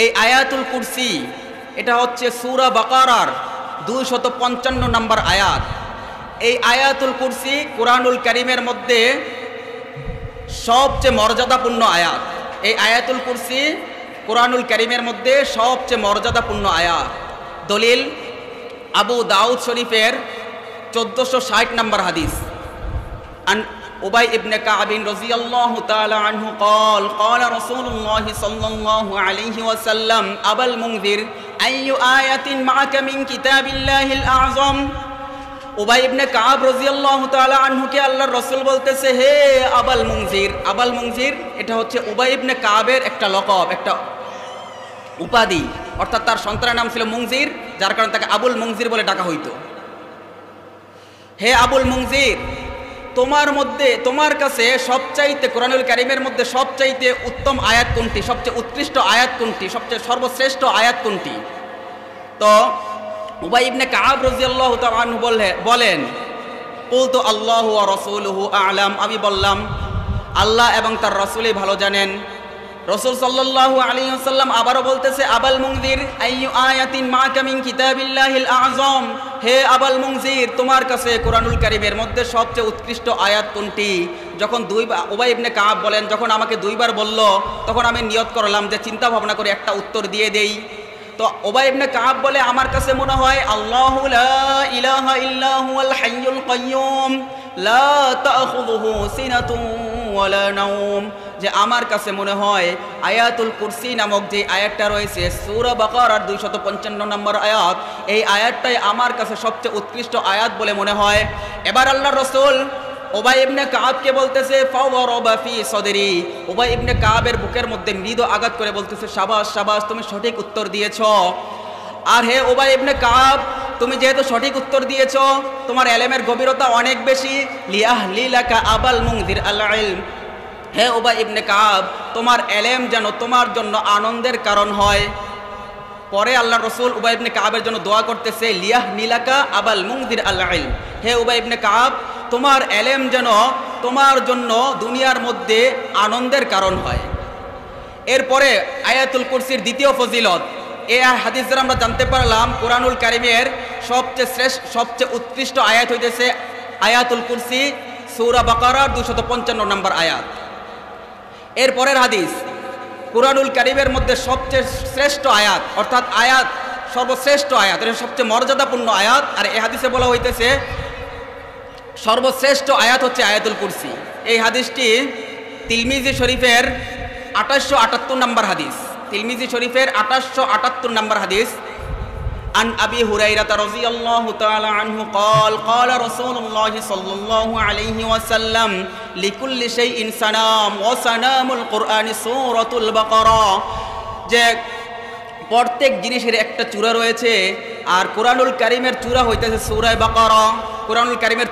এই আয়াতুল কুরসি এটা হচ্ছে সূরা বাকারার 255 নম্বর আয়াত। এই আয়াতুল কুরসি কুরআনুল কারীমের মধ্যে সবচেয়ে মর্যাদাপূর্ণ আয়াত। এই আয়াতুল কুরসি কুরআনুল কারীমের মধ্যে সবচেয়ে মর্যাদাপূর্ণ আয়াত। দলিল আবু দাউদ শরীফের 1460 নম্বর হাদিস। আন উবাই ইবনে কাব রাদিয়াল্লাহু তাআলা আনহু قال قال رسول الله صلى الله عليه وسلم ابا المنذر اي ايه معك من كتاب الله الاعظم। উবাই ইবনে কাব রাদিয়াল্লাহু তাআলা আনহু কে আল্লাহর রাসূল বলতেছে, হে আবাল মুনজির। আবাল মুনজির এটা হচ্ছে উবাই ইবনে কাবের একটা লকব, একটা উপাধি, অর্থাৎ তার সন্তানের নাম ছিল মুনজির, যার কারণে তাকে আবুল মুনজির বলে ডাকা হইতো। হে আবুল মুনজির, তোমার কাছে সবচাইতে কুরআনুল কারীমের মধ্যে সবচাইতে উত্তম আয়াত কোনটি, সবচেয়ে উৎকৃষ্ট আয়াত কোনটি, সবচেয়ে সর্বশ্রেষ্ঠ আয়াত কোনটি? তো উবাই ইবনে কাব রাদিয়াল্লাহু তাআলা আনহু বলেন, কুলতু আল্লাহু ওয়া রাসূলুহু আ'লাম। আমি বললাম, আল্লাহ এবং তার রাসূলই ভালো জানেন। রাসূল সাল্লাল্লাহু আলাইহি ওয়াসাল্লাম আবারও বলতেছে, আবাল মুনজির আইয়ু আয়াতিন মা'কা মিন কিতাবিল্লাহিল আ'যাম। হে আবাল মুনজির, তোমার কাছে কুরআনুল কারীমের মধ্যে সবচেয়ে উৎকৃষ্ট আয়াত কোনটি? যখন উবাই ইবনে কাব বলেন, যখন আমাকে দুইবার বলল, তখন আমি নিয়ত করলাম যে চিন্তা ভাবনা করে একটা উত্তর দিয়ে দেই। তো উবাই ইবনে কাব বলে, আমার কাছে মনে হয় আল্লাহু লা ইলাহা ইল্লা হুয়াল হাইয়ুল কাইয়্যুম লা তাখুযুহু সিনাতুন ওয়ালা নাওম, যে আমার কাছে মনে হয় আয়াতুল কুরসি নামক যে আয়াতটা রয়েছে সূরা বাকারার 255 নম্বর আয়াত, এই আয়াতটাই আমার কাছে সবচেয়ে উৎকৃষ্ট আয়াত বলে মনে হয়। এবার আল্লাহর রাসূল উবাই ইবনে কাবকে বলতেছে, ফাওয়ারাবা ফি সদরি। উবাই ইবনে কাবের বুকের মধ্যে মৃদু আঘাত করে বলতেছে, শাবাশ শাবাশ, তুমি সঠিক উত্তর দিয়েছো। আর হে উবাই ইবনে কাব, তুমি যেহেতু সঠিক উত্তর দিয়েছো, তোমার ইলমের গভীরতা অনেক বেশি। লিয়াহলিলাকা আবাল মুনজির আল ইলম। হে উবাই ইবনে কাব, তোমার ইলম যেন তোমার জন্য আনন্দের কারণ হয়। পরে আল্লাহর রাসূল উবাই ইবনে কাবের জন্য দোয়া করতেছে, লিয়াহনিলাকা আবাল মুনজির আল ইলম। হে উবাই ইবনে কাব, তোমার ইলম যেন তোমার জন্য দুনিয়ার মধ্যে আনন্দের কারণ হয়। এরপরে আয়াতুল কুরসির দ্বিতীয় ফজিলত, এই হাদিস দ্বারা আমরা জানতে পারলাম কুরআনুল কারীমের সবচেয়ে উৎকৃষ্ট আয়াত হইতেছে আয়াতুল কুরসি, সূরা বাকারার 255 নম্বর আয়াত। এরপরের হাদিস, কুরআনুল কারীমের মধ্যে সবচেয়ে শ্রেষ্ঠ আয়াত, অর্থাৎ আয়াত সর্বশ্রেষ্ঠ আয়াত, এটা সবচেয়ে মর্যাদাপূর্ণ আয়াত। আর এই হাদিসে বলা হইতেছে সর্বশ্রেষ্ঠ আয়াত হচ্ছে আয়াতুল কুরসি। এই হাদিসটি তিরমিজি শরীফের 2878 নম্বর হাদিস। তিরমিজি শরীফের 2878 নম্বর হাদিস। আন আবি হুরায়রা রাদিয়াল্লাহু তাআলা আনহু قال قال رسول الله صلى الله عليه وسلم لكل شيء سنام وسنام القرآن سورة البقرة। যে প্রত্যেক জিনিসের একটা চূড়া রয়েছে, আর কুরআনুল কারীমের চূড়া হইতেছে সূরা বাকারা। কুরআনুল কারীমের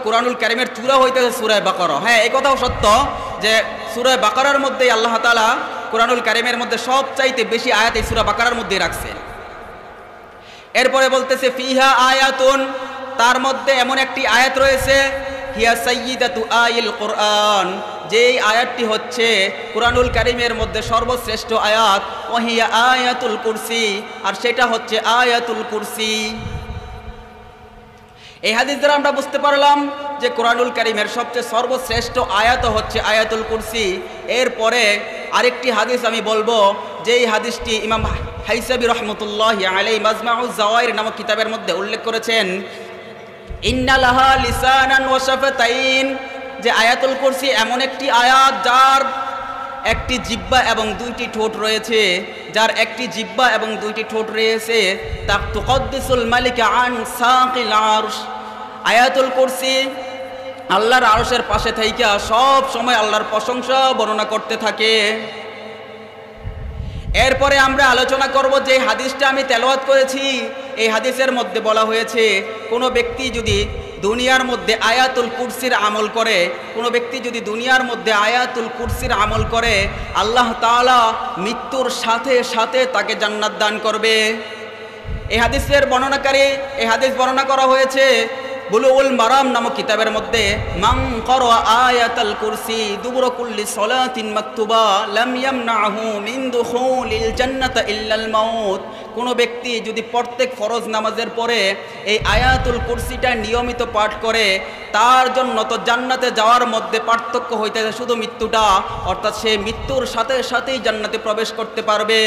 কুরআনুল কারীমের চূড়া হইতেছে সূরা বাকারা। হ্যাঁ, এই কথাও সত্য যে সূরা বাকারার মধ্যে আল্লাহ তাআলা কুরআনুল কারীমের মধ্যে সবচাইতে বেশি আয়াত এই সূরা বাকারার মধ্যে রাখছেন। এরপরে বলতেছে, ফিহা আয়াতুন, তার মধ্যে এমন একটি আয়াত রয়েছে, হিয়া সাইয়্যিদাতু আইল কুরআন, যেই আয়াতটি হচ্ছে কুরআনুল কারীমের মধ্যে সর্বশ্রেষ্ঠ আয়াত। ওহিয়া আয়াতুল কুরসি, আর সেটা হচ্ছে আয়াতুল কুরসি। এই হাদিস দ্বারা আমরা বুঝতে পারলাম যে কুরআনুল কারীমের সবচেয়ে সর্বশ্রেষ্ঠ আয়াত হচ্ছে আয়াতুল কুরসি। এরপরে আরেকটি হাদিস আমি বলবো, যেই হাদিসটি ইমাম হাইসাবি রহমতুল্লাহি আলাইহি মাজমাউজ জাওয়াইর নামক কিতাবের মধ্যে উল্লেখ করেছেন, ইন্না লাহা লিসানান ওয়া শাফাতাইন, যে আয়াতুল কুরসি এমন একটি আয়াত যার একটি জিহ্বা এবং দুইটি ঠোঁট রয়েছে, যার একটি জিহ্বা এবং দুইটি ঠোঁট রয়েছে। তা তুকদ্দিসুল মালিক আন সাকিল আরশ। আয়াতুল কুরসি আল্লাহর আরশের পাশে থাইকা সব সময় আল্লাহর প্রশংসা বর্ণনা করতে থাকে। এরপরে আমরা আলোচনা করব যে হাদিসটা আমি তেলাওয়াত করেছি, এই হাদিসের মধ্যে বলা হয়েছে কোনো ব্যক্তি যদি দুনিয়ার মধ্যে আয়াতুল কুরসির আমল করে, কোনো ব্যক্তি যদি দুনিয়ার মধ্যে আয়াতুল কুরসির আমল করে, আল্লাহ তাআলা মৃত্যুর সাথে সাথে তাকে জান্নাত দান করবে। এই হাদিসের বর্ণনাকারী, এই হাদিস বর্ণনা করা হয়েছে বুলুগুল মারাম নামক কিতাবের মধ্যে মান ক্বারা আয়াতাল কুরসি দুবুর কুল্লি সালাতিন মাকতুবা লাম ইয়ামনাহু মিন দুখুলিল জান্নাতি ইল্লাল মাউত, কোনো ব্যক্তি যদি প্রত্যেক ফরজ নামাজের পরে এই আয়াতুল কুরসিটা নিয়মিত পাঠ করে তার জন্য তো জান্নাতে যাওয়ার মধ্যে পার্থক্য হইতেছে শুধু মৃত্যুটা, অর্থাৎ সে মৃত্যুর সাথে সাথেই জান্নাতে প্রবেশ করতে পারবে।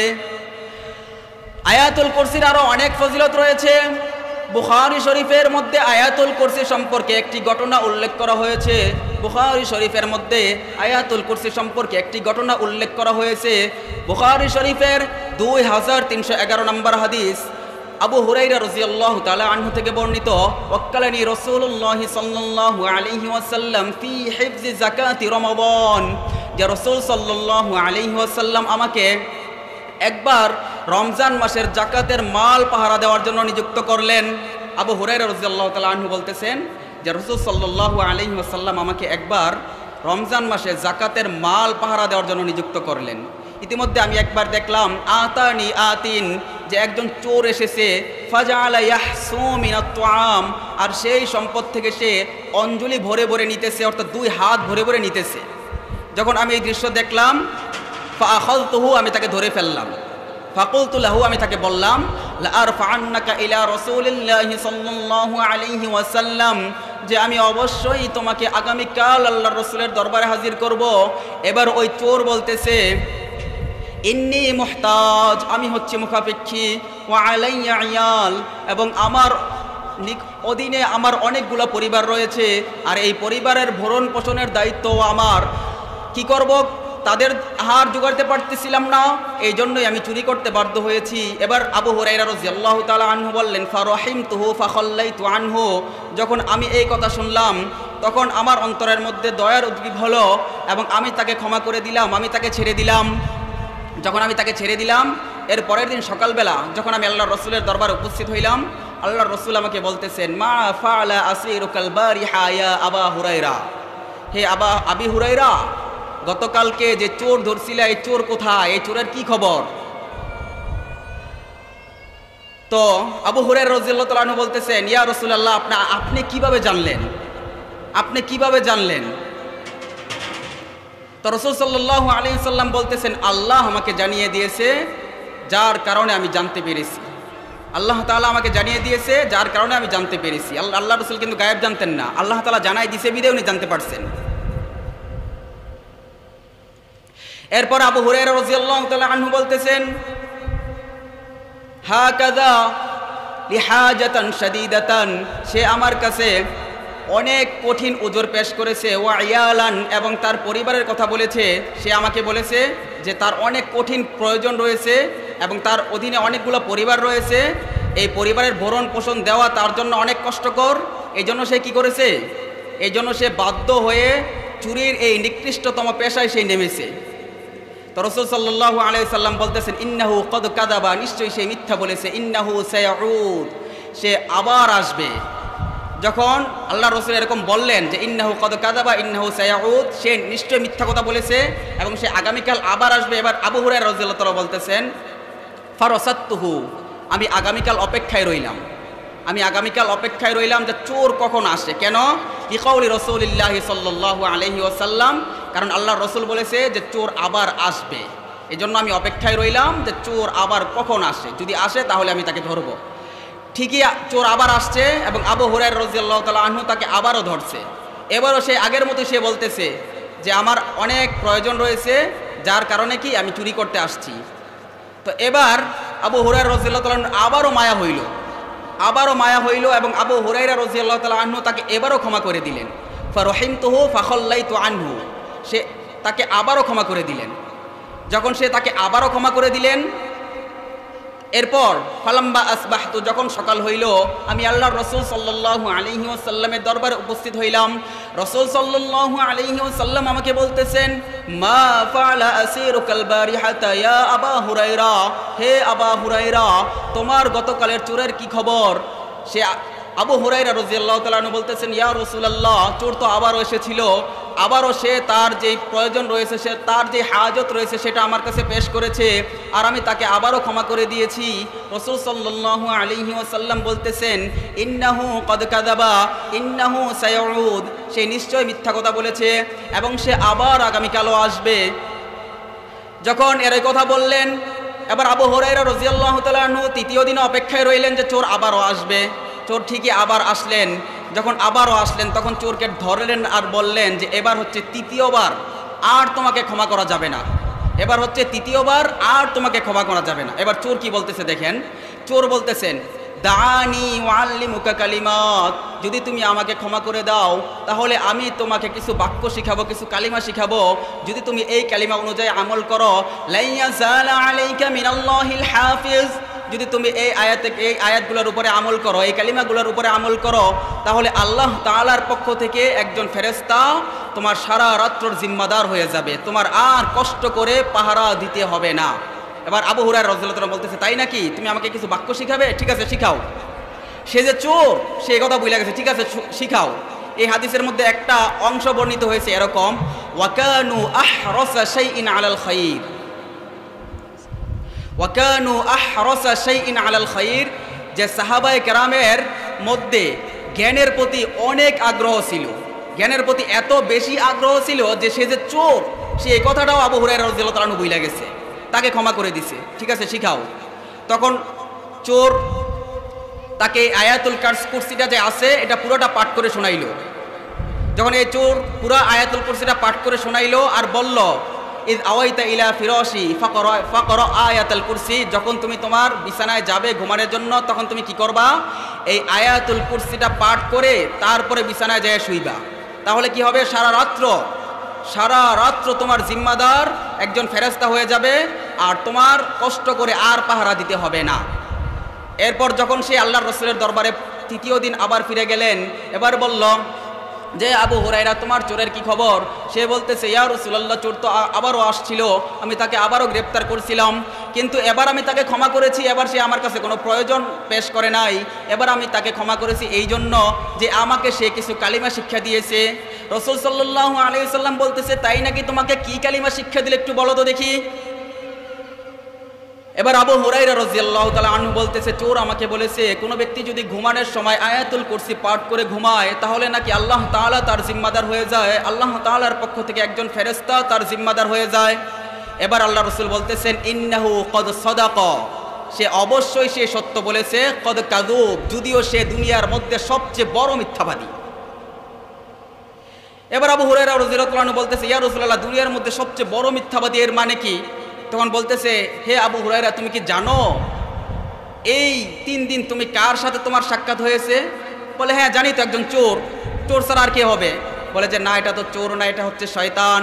আয়াতুল কুরসির আরো অনেক ফজিলত রয়েছে। বুখারী শরীফের মধ্যে আয়াতুল কুরসি সম্পর্কে একটি ঘটনা উল্লেখ করা হয়েছে। বুখারী শরীফের মধ্যে আয়াতুল কুরসি সম্পর্কে একটি ঘটনা উল্লেখ করা হয়েছে। বুখারী শরীফের 2311 নম্বর হাদিস আবু হুরায়রা রাদিয়াল্লাহু তাআলা আনহু থেকে বর্ণিত, ওয়াক্কালানি রাসূলুল্লাহ সাল্লাল্লাহু আলাইহি ওয়াসাল্লাম ফি হিফজি যাকাতি রমাদান, যে রাসূল সাল্লাল্লাহু আলাইহি ওয়াসাল্লাম আমাকে একবার রমজান মাসের জাকাতের মাল পাহারা দেওয়ার জন্য নিযুক্ত করলেন। আবু হুরায়রা রাদিয়াল্লাহু তাআলা আনহু বলতেছেন যে রাসূল সাল্লাল্লাহু আলাইহি ওয়াসাল্লাম আমাকে একবার রমজান মাসে জাকাতের মাল পাহারা দেওয়ার জন্য নিযুক্ত করলেন। ইতিমধ্যে আমি একবার দেখলাম আতানি আতিন, যে একজন চোর এসেছে, ফাজাআলা ইয়াহসু মিনাত তুআম, আর সেই সম্পদ থেকে সে অঞ্জলি ভরে ভরে নিতেছে, অর্থাৎ 2 হাত ভরে ভরে নিতেছে। যখন আমি এই দৃশ্য দেখলাম ফাআখাযতুহু, আমি তাকে ধরে ফেললাম। ফাকুলতু লাহু, আমি তাকে বললাম লা আরফা'আন্নাকা ইলা রাসূলিল্লাহি সাল্লাল্লাহু আলাইহি ওয়াসাল্লাম, যে আমি অবশ্যই তোমাকে আগামীকাল আল্লাহর রাসূলের দরবারে হাজির করব। এবার ওই চোর বলতেছে ইন্নী মুহতাজ, আমি হচ্ছে মুখাপেক্ষী, ওয়া আলাইয়া ইয়াল, এবং আমার অধীনে আমার অনেকগুলো পরিবার রয়েছে, আর এই পরিবারের ভরণ পোষণের দায়িত্ব আমার। কি করব, তাদের আহার জোগাড়তে পারতেছিলাম না, এই জন্যই আমি চুরি করতে বাধ্য হয়েছি। এবার আবু হুরায়রা রাদিয়াল্লাহু তাআলা আনহু বললেন ফারাহিমতুহু ফাখাল্লাইতু আনহু, যখন আমি এই কথা শুনলাম তখন আমার অন্তরের মধ্যে দয়ার উদ্গীব হলো এবং আমি তাকে ক্ষমা করে দিলাম, আমি তাকে ছেড়ে দিলাম। যখন আমি তাকে ছেড়ে দিলাম, এর পরের দিন সকালবেলা যখন আমি আল্লাহর রাসূলের দরবারে উপস্থিত হইলাম, আল্লাহর রাসূল আমাকে বলতেছেন মা ফাআলা আসীরুকাল বারিহা ইয়া আবা হুরায়রা, হে আবি হুরায়রা, গতকালকে যে চোর ধরছিল এই চোর কোথায়, এই চোরের কি খবর? তো আবু হুরায়রা রাদিয়াল্লাহু তাআলা আনহু বলতেছেন ইয়া রাসূলুল্লাহ, আপনি কিভাবে জানলেন, আপনি কিভাবে জানলেন? তো রাসূল সাল্লাল্লাহু আলাইহি ওয়াসাল্লাম বলতেছেন আল্লাহ আমাকে জানিয়ে দিয়েছে, যার কারণে আমি জানতে পেরেছি। আল্লাহ তাআলা আমাকে জানিয়ে দিয়েছে, যার কারণে আমি জানতে পেরেছি। আল্লাহ রাসূল কিন্তু গায়েব জানতেন না, আল্লাহ তাআলা জানাই দিয়েছে বিধায় উনি জানতে পারছেন। এরপর আবু হুরায়রা রাদিয়াল্লাহু তাআলা আনহু বলতেছেন হাকাযা লিহাজাতান শাদীদাতান, সে আমার কাছে অনেক কঠিন উজর পেশ করেছে, ওয়া ইয়ালান, এবং তার পরিবারের কথা বলেছে। সে আমাকে বলেছে যে তার অনেক কঠিন প্রয়োজন রয়েছে এবং তার অধীনে অনেকগুলো পরিবার রয়েছে, এই পরিবারের ভরণ পোষণ দেওয়া তার জন্য অনেক কষ্টকর। এই জন্য সে কি করেছে, এই জন্য সে বাধ্য হয়ে চুরির এই নিকৃষ্টতম পেশায় সে নেমেছে। তো রাসূল সাল্লাল্লাহু আলাইহি সাল্লাম বলতেছেন ইন্নাহু কদ কাযাবা, নিশ্চয়ই সে মিথ্যা বলেছে, ইন্নাহু সায়াউদ, সে আবার আসবে। যখন আল্লাহ রাসূল এরকম বললেন যে ইন্নাহু কদ কাযাবা ইন্নাহু সায়াউদ, সে নিশ্চয়ই মিথ্যা কথা বলেছে এবং সে আগামীকাল আবার আসবে। এবার আবু হুরায়রা রাদিয়াল্লাহু তাআলা বলতেছেন ফারাসাতুহু, আমি আগামীকাল অপেক্ষায় রইলাম, আমি আগামীকাল অপেক্ষায় রইলাম যে চোর কখন আসে। কেন? লিকাউলি রাসূলিল্লাহি সাল্লাল্লাহু আলাইহি ওয়াসাল্লাম, কারণ আল্লাহর রাসূল বলেছে যে চোর আবার আসবে। এই জন্য আমি অপেক্ষায় রইলাম যে চোর আবার কখন আসে, যদি আসে তাহলে আমি তাকে ধরব। ঠিকই চোর আবার আসছে এবং আবু হুরায়রা রাদিয়াল্লাহু তাআলা আনহু তাকে আবারও ধরছে। এবারও সে আগের মতো সে বলতেছে যে আমার অনেক প্রয়োজন রয়েছে, যার কারণে কি আমি চুরি করতে আসছি। তো এবার আবু হুরায়রা রাদিয়াল্লাহু তাআলা আবারও মায়া হইল এবং আবু হুরায়রা রাদিয়াল্লাহু তাআলা আনহু তাকে এবারও ক্ষমা করে দিলেন। ফারাহিমতুহু ফাখাল্লাইতু আনহু, সে তাকে আবারও ক্ষমা করে দিলেন। যখন সে তাকে আবারও ক্ষমা করে দিলেন, এরপর ফালাম্বা আসবাহতু, যখন সকাল হইল আমি আল্লাহর রাসূল সাল্লাল্লাহু আলাইহি ওয়াসাল্লামের দরবারে উপস্থিত হইলাম। রাসূল সাল্লাল্লাহু আলাইহি ওয়াসাল্লাম আমাকে বলতেছেন মা ফাআলা আসীরুকাল বারিহাতা ইয়া আবা হুরায়রা, হে আবা হুরায়রা, তোমার গতকালের চোরের কি খবর? সে আবু হুরায়রা রাদিয়াল্লাহু তাআলা আনহু বলতেছেন ইয়া রাসূলুল্লাহ, চোর তো আবারও এসেছিল, আবারও সে তার যেই প্রয়োজন রয়েছে, সে তার যে হাজত রয়েছে সেটা আমার কাছে পেশ করেছে, আর আমি তাকে আবারও ক্ষমা করে দিয়েছি। রাসূল সাল্লাল্লাহু আলাইহি ওয়াসাল্লাম বলতেছেন, ইন্নাহু ক্বাদ কাযাবা ইন্নাহু সায়াউদ, সে নিশ্চয় মিথ্যা কথা বলেছে এবং সে আবার আগামীকালও আসবে। যখন এর কথা বললেন, এবার আবু হুরায়রা রাদিয়াল্লাহু তাআলা আনহু তৃতীয় দিনে অপেক্ষায় রইলেন যে চোর আবারও আসবে। চোর ঠিকই আবার আসলেন। যখন আবারও আসলেন তখন চোরকে ধরলেন আর বললেন যে এবার হচ্ছে তৃতীয়বার, আর তোমাকে ক্ষমা করা যাবে না। এবার হচ্ছে তৃতীয়বার, আর তোমাকে ক্ষমা করা যাবে না। এবার চোর কি বলতেছে দেখেন, চোর বলতেছেন, দানি ওয়াল্লিমুকা কালিমাত, যদি তুমি আমাকে ক্ষমা করে দাও তাহলে আমি তোমাকে কিছু বাক্য শিখাবো, কিছু কালিমা শিখাবো। যদি তুমি এই কালিমা অনুযায়ী আমল করো, লাইয়াজালা আলাইকা মিনাল্লাহিল হাফিজ, যদি তুমি এই আয়াতগুলোর উপরে আমল করো, এই কালিমাগুলোর উপরে আমল করো, তাহলে আল্লাহ তাআলার পক্ষ থেকে একজন ফেরেশতা তোমার সারা রাত্রর জিম্মাদার হয়ে যাবে, তোমার আর কষ্ট করে পাহারা দিতে হবে না। এবার আবু হুরায়রা রাদিয়াল্লাহু তাআলা বলতেছে, তাই নাকি, তুমি আমাকে কিছু বাক্য শিখাবে? ঠিক আছে, শিখাও। সে যে চোর, সে কথা বলে গেছে, ঠিক আছে শিখাও। এই হাদিসের মধ্যে একটা অংশ বর্ণিত হয়েছে এরকম, ওয়াকানু আহরাসা শাইইন আলাল খায়র, ওয়াকানু আহরাসা শাইইন আলাল খায়র, যে সাহাবায়ে কেরামের মধ্যে জ্ঞানের প্রতি অনেক আগ্রহ ছিল, জ্ঞানের প্রতি এত বেশি আগ্রহ ছিল যে সে যে চোর, সে এই কথাটাও আবু হুরায়রা রাদিয়াল্লাহু তাআলা আনহু বলে গেছে, তাকে ক্ষমা করে দিছে। ঠিক আছে, শিখাও। তখন চোর তাকে আয়াতুল কুরসিটা যে আছে এটা পুরোটা পাঠ করে শোনাইলো। যখন এই চোর পুরো আয়াতুল কুরসিটা পাঠ করে শোনাইলো আর বলল, ইয আওয়াইতা ইলা ফিরাশি ফাকরা আয়াতুল কুরসি, যখন তুমি তোমার বিছানায় যাবে ঘুমানোর জন্য তখন তুমি কি করবা, এই আয়াতুল কুরসিটা পাঠ করে তারপরে বিছানায় যেয়ে শুইবা। তাহলে কি হবে, সারা রাত্র তোমার জিম্মাদার একজন ফেরেশতা হয়ে যাবে, আর তোমার কষ্ট করে আর পাহারা দিতে হবে না। এরপর যখন সে আল্লাহর রাসূলের দরবারে তৃতীয় দিন আবার ফিরে গেলেন, এবার বলল যে আবু হুরায়রা, তোমার চোরের কি খবর? সে বলতেছে, ইয়া রাসূলুল্লাহ, চোর তো আবারও আসছিল, আমি তাকে আবারও গ্রেপ্তার করছিলাম, কিন্তু এবার আমি তাকে ক্ষমা করেছি, এবার সে আমার কাছে কোনো প্রয়োজন পেশ করে নাই, এবার আমি তাকে ক্ষমা করেছি এই জন্য যে আমাকে সে কিছু কালিমা শিক্ষা দিয়েছে। রাসূল সাল্লাল্লাহু আলাইহি ওয়াসাল্লাম বলতেছে, তাই নাকি, তোমাকে কি কালিমা শিক্ষা দিলে একটু বলো তো দেখি। এবার আবু হুরায়রা রাদিয়াল্লাহু তাআলা আনহু বলতেছে, চোর আমাকে বলেছে কোনো ব্যক্তি যদি ঘুমানোর সময় আয়াতুল কুরসি পাঠ করে ঘুমায় তাহলে নাকি আল্লাহ তাআলা তার জিম্মাদার হয়ে যায়, আল্লাহ তাআলার পক্ষ থেকে একজন ফেরেশতা তার জিম্মাদার হয়ে যায়। এবার আল্লাহ রাসূল বলতেছেন, ইন্নাহু ক্বাদ সাদাকা, সে অবশ্যই সে সত্য বলেছে, ক্বাদ কাযুব, যদিও সে দুনিয়ার মধ্যে সবচেয়ে বড় মিথ্যাবাদী। এবার আবু হুরায়রা রাদিয়াল্লাহু আনহু বলতেছে, ইয়া রাসূলুল্লাহ, দুনিয়ার মধ্যে সবচেয়ে বড় মিথ্যাবাদী এর মানে কি? তখন বলতেছে, হে আবু হুরায়রা, তুমি কি জানো এই 3 দিন তুমি কার সাথে তোমার সাক্ষাৎ হয়েছে? বলে, হ্যাঁ জানি তো, একজন চোর। চোর ছাড়া আর কে হবে? বলে যে না, এটা তো চোর না, এটা হচ্ছে শয়তান।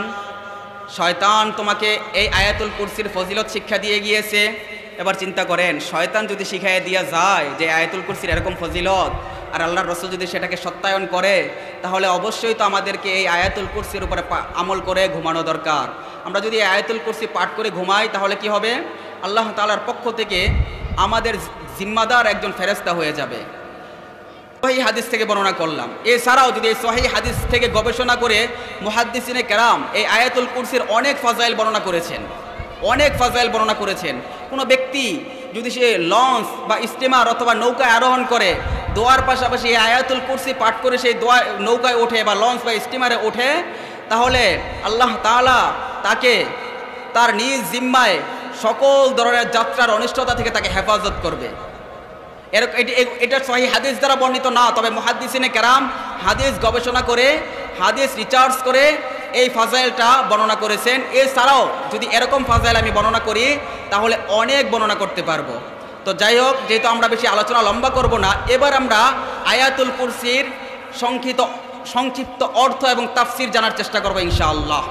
শয়তান তোমাকে এই আয়াতুল কুরসির ফজিলত শিক্ষা দিয়ে গিয়েছে। এবার চিন্তা করেন, শয়তান যদি শিখাইয়ে দিয়া যায় যে আয়াতুল কুরসির এরকম ফজিলত, আর আল্লাহর রাসূল যদি সেটাকে সত্যায়ন করে, তাহলে অবশ্যই তো আমাদেরকে এই আয়াতুল কুরসির উপরে আমল করে ঘুমানো দরকার। আমরা যদি আয়াতুল কুরসি পাঠ করে ঘুমাই তাহলে কি হবে, আল্লাহ তাআলার পক্ষ থেকে আমাদের জিম্মাদার একজন ফেরেশতা হয়ে যাবে। সহিহ হাদিস থেকে বর্ণনা করলাম। এছাড়াও যদি এই সহিহ হাদিস থেকে গবেষণা করে মুহাদ্দিসিনে কেরাম এই আয়াতুল কুরসির অনেক ফাজাইল বর্ণনা করেছেন। কোনো ব্যক্তি যদি সে লঞ্চ বা স্টিমার অথবা নৌকায় আরোহণ করে, দোয়ার পাশাপাশি এই আয়াতুল কুরসি পাঠ করে সেই নৌকায় ওঠে বা লঞ্চ বা স্টিমারে ওঠে, তাহলে আল্লাহ তাআলা তাকে তার নিজ জিম্মায় সকল ধরনের যাত্রার অনিষ্টতা থেকে তাকে হেফাজত করবে। এটা সহিহ হাদিস দ্বারা বর্ণিত না, তবে মুহাদ্দিসিনে কেরাম হাদিস গবেষণা করে, হাদিস রিসার্চ করে এই ফাজাইলটা বর্ণনা করেছেন। এছাড়াও যদি এরকম ফাজাইল আমি বর্ণনা করি তাহলে অনেক বর্ণনা করতে পারবো। তো যাই হোক, যেহেতু আমরা বেশি আলোচনা লম্বা করব না, এবার আমরা আয়াতুল কুরসির সংক্ষিপ্ত অর্থ এবং তাফসির জানার চেষ্টা করবো ইনশাআল্লাহ।